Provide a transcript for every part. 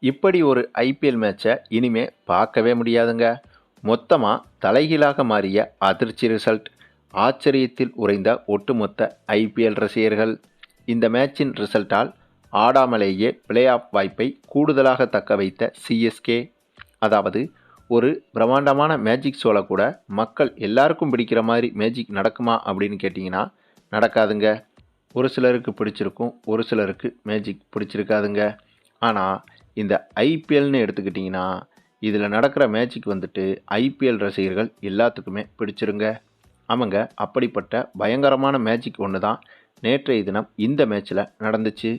இப்படி ஒரு ஐபிஎல் மேட்சை இனிமே பார்க்கவே முடியாதுங்க. மொத்தமாக தலைகீழாக மாறிய அதிர்ச்சி ரிசல்ட். ஆச்சரியத்தில் உறைந்த ஒட்டுமொத்த ஐபிஎல் ரசிகர்கள். இந்த மேட்சின் ரிசல்ட்டால் ஆடாமலேயே பிளே ஆஃப் வாய்ப்பை கூடுதலாக தக்க வைத்த சிஎஸ்கே. அதாவது ஒரு பிரம்மாண்டமான மேஜிக் ஷோவில் கூட மக்கள் எல்லாருக்கும் பிடிக்கிற மாதிரி மேஜிக் நடக்குமா அப்படின்னு கேட்டிங்கன்னா நடக்காதுங்க. ஒரு சிலருக்கு பிடிச்சிருக்கும், ஒரு சிலருக்கு மேஜிக் பிடிச்சிருக்காதுங்க. ஆனால் இந்த ஐபிஎல்னு எடுத்துக்கிட்டிங்கன்னா இதில் நடக்கிற மேட்சுக்கு வந்துட்டு ஐபிஎல் ரசிகர்கள் எல்லாத்துக்குமே பிடிச்சிருங்க. ஆமாங்க, அப்படிப்பட்ட பயங்கரமான மேட்சிக் ஒன்று தான் நேற்றைய தினம் இந்த மேட்ச்சில் நடந்துச்சு.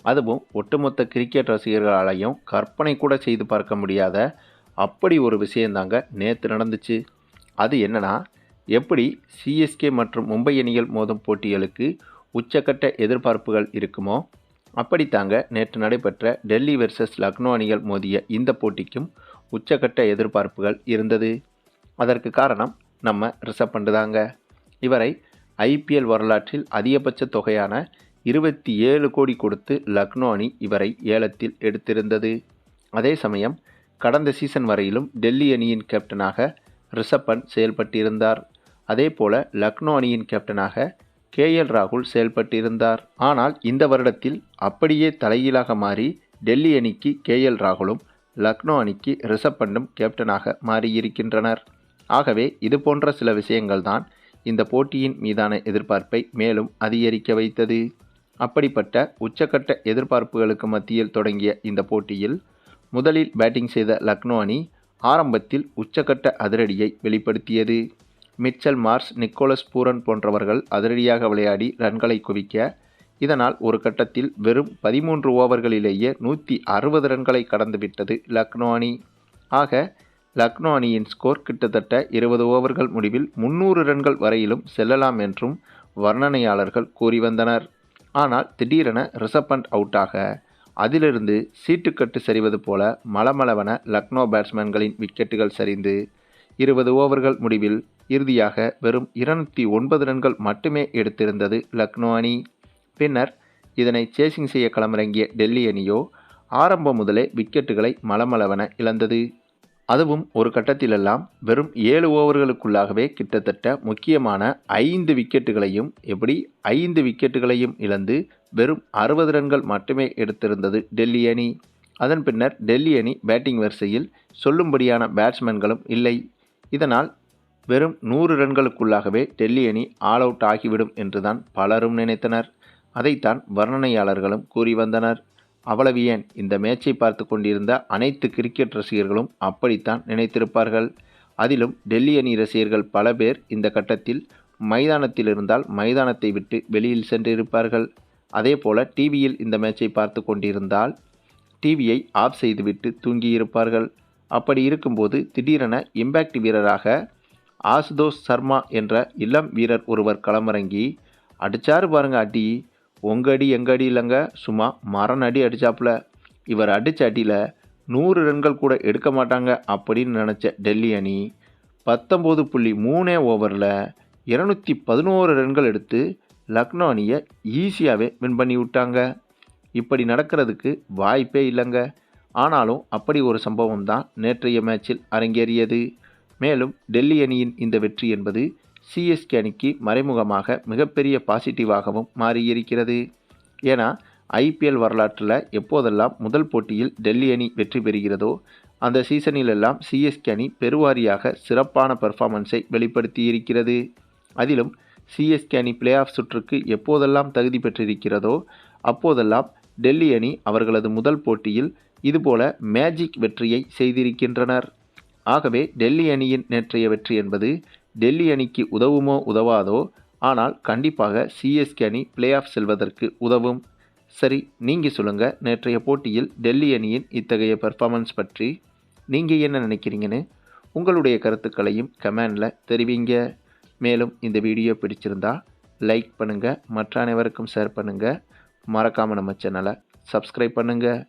அதுவும் ஒட்டுமொத்த கிரிக்கெட் ரசிகர்களாலையும் கற்பனை கூட செய்து பார்க்க முடியாத அப்படி ஒரு விஷயந்தாங்க நேற்று நடந்துச்சு. அது என்னன்னா, எப்படி சிஎஸ்கே மற்றும் மும்பை அணிகள் மோதும் போட்டிகளுக்கு உச்சக்கட்ட எதிர்பார்ப்புகள் இருக்குமோ அப்படித்தாங்க நேற்று நடைபெற்ற டெல்லி வெர்சஸ் லக்னோ அணிகள் மோதிய இந்த போட்டிக்கும் உச்சக்கட்ட எதிர்பார்ப்புகள் இருந்தது. அதற்கு காரணம் நம்ம ரிஷப் பண்ட் தாங்க. இவரை ஐபிஎல் வரலாற்றில் அதிகபட்ச தொகையான 27 கோடி கொடுத்து லக்னோ அணி இவரை ஏலத்தில் எடுத்திருந்தது. அதே சமயம் கடந்த சீசன் வரையிலும் டெல்லி அணியின் கேப்டனாக ரிஷப் பண்ட் செயல்பட்டிருந்தார். அதே போல லக்னோ அணியின் கேப்டனாக கேஎல் ராகுல் செயல்பட்டிருந்தார். ஆனால் இந்த வருடத்தில் அப்படியே தலைகீழாக மாறி டெல்லி அணிக்கு கேஎல் ராகுலும் லக்னோ அணிக்கு ரிஷப் பண்டும் கேப்டனாக மாறியிருக்கின்றனர். ஆகவே இது போன்ற சில விஷயங்கள் தான் இந்த போட்டியின் மீதான எதிர்பார்ப்பை மேலும் அதிகரிக்க வைத்தது. அப்படிப்பட்ட உச்சக்கட்ட எதிர்பார்ப்புகளுக்கு மத்தியில் தொடங்கிய இந்த போட்டியில் முதலில் பேட்டிங் செய்த லக்னோ அணி ஆரம்பத்தில் உச்சக்கட்ட அதிரடியை வெளிப்படுத்தியது. மிச்சல் மார்ஷ், நிக்கோலஸ் பூரன் போன்றவர்கள் அதிரடியாக விளையாடி ரன்களை குவிக்க, இதனால் ஒரு கட்டத்தில் வெறும் 13 ஓவர்களிலேயே 160 ரன்களை கடந்துவிட்டது லக்னோ அணி. ஆக லக்னோ அணியின் ஸ்கோர் கிட்டத்தட்ட 20 ஓவர்கள் முடிவில் 300 ரன்கள் வரையிலும் செல்லலாம் என்றும் வர்ணனையாளர்கள் கூறி வந்தனர். ஆனால் திடீரென ரிஷப் பண்ட் அவுட்டாக அதிலிருந்து சீட்டுக்கட்டு சரிவது போல மளமளவென லக்னோ பேட்ஸ்மேன்களின் விக்கெட்டுகள் சரிந்து 20 ஓவர்கள் முடிவில் இறுதியாக வெறும் 209 ரன்கள் மட்டுமே எடுத்திருந்தது லக்னோ அணி. பின்னர் இதனை சேசிங் செய்ய களமிறங்கிய டெல்லி அணியோ ஆரம்பம் முதலே விக்கெட்டுகளை மளமளவென இழந்தது. அதுவும் ஒரு கட்டத்திலெல்லாம் வெறும் 7 ஓவர்களுக்குள்ளாகவே கிட்டத்தட்ட முக்கியமான 5 விக்கெட்டுகளையும் இழந்து வெறும் 60 ரன்கள் மட்டுமே எடுத்திருந்தது டெல்லி அணி. அதன் பின்னர் டெல்லி அணி பேட்டிங் வரிசையில் சொல்லும்படியான பேட்ஸ்மேன்களும் இல்லை. இதனால் வெறும் 100 ரன்களுக்குள்ளாகவே டெல்லி அணி ஆல் அவுட் ஆகிவிடும் என்றுதான் பலரும் நினைத்தனர். அதைத்தான் வர்ணனையாளர்களும் கூறி வந்தனர். அவ்வளவு ஏன், இந்த மேட்சை பார்த்து கொண்டிருந்த அனைத்து கிரிக்கெட் ரசிகர்களும் அப்படித்தான் நினைத்திருப்பார்கள். அதிலும் டெல்லி அணி ரசிகர்கள் பல பேர் இந்த கட்டத்தில் மைதானத்தில் இருந்தால் மைதானத்தை விட்டு வெளியில் சென்றிருப்பார்கள். அதே போல டிவியில் இந்த மேட்சை பார்த்து கொண்டிருந்தால் டிவியை ஆஃப் செய்துவிட்டு தூங்கியிருப்பார்கள். அப்படி இருக்கும்போது திடீரென இம்பேக்ட் வீரராக ஆசுதோஷ் சர்மா என்ற இளம் வீரர் ஒருவர் களமிறங்கி அடிச்சாரு பாருங்க அடி. உங்க அடி எங்க அடி இல்லைங்க, சும்மா மரண அடி அடிச்சாப்புல. இவர் அடித்த அடியில் 100 ரன்கள் கூட எடுக்க மாட்டாங்க அப்படின்னு நினச்ச டெல்லி அணி 19.3 ஓவரில் 211 ரன்கள் எடுத்து லக்னோ அணியை ஈஸியாகவே வின் பண்ணி விட்டாங்க. இப்படி நடக்கிறதுக்கு வாய்ப்பே இல்லைங்க. ஆனாலும் அப்படி ஒரு சம்பவம் தான் நேற்றைய மேட்சில் அரங்கேறியது. மேலும் டெல்லி அணியின் இந்த வெற்றி என்பது சிஎஸ்கே அணிக்கு மறைமுகமாக மிகப்பெரிய பாசிட்டிவாகவும் மாறியிருக்கிறது. ஏன்னா ஐபிஎல் வரலாற்றில் எப்போதெல்லாம் முதல் போட்டியில் டெல்லி அணி வெற்றி பெறுகிறதோ அந்த சீசனிலெல்லாம் சிஎஸ்கே அணி பெருவாரியாக சிறப்பான பெர்ஃபார்மன்ஸை வெளிப்படுத்தியிருக்கிறது. அதிலும் சிஎஸ்கே அணி பிளே ஆஃப் சுற்றுக்கு எப்போதெல்லாம் தகுதி பெற்றிருக்கிறதோ அப்போதெல்லாம் டெல்லி அணி அவர்களது முதல் போட்டியில் இதுபோல மேஜிக் வெற்றியை செய்திருக்கின்றனர். ஆகவே டெல்லி அணியின் நேற்றைய வெற்றி என்பது டெல்லி அணிக்கு உதவுமோ உதவாதோ, ஆனால் கண்டிப்பாக சிஎஸ்கே அணி பிளே ஆஃப் செல்வதற்கு உதவும். சரி, நீங்கள் சொல்லுங்கள், நேற்றைய போட்டியில் டெல்லி அணியின் இத்தகைய பெர்ஃபார்மன்ஸ் பற்றி நீங்கள் என்ன நினைக்கிறீங்கன்னு உங்களுடைய கருத்துக்களையும் கமெண்டில் தெரிவிங்க. மேலும் இந்த வீடியோ பிடிச்சிருந்தா லைக் பண்ணுங்கள், மற்ற அனைவருக்கும் ஷேர் பண்ணுங்கள், மறக்காமல் நம்ம சேனலை சப்ஸ்கிரைப் பண்ணுங்கள்.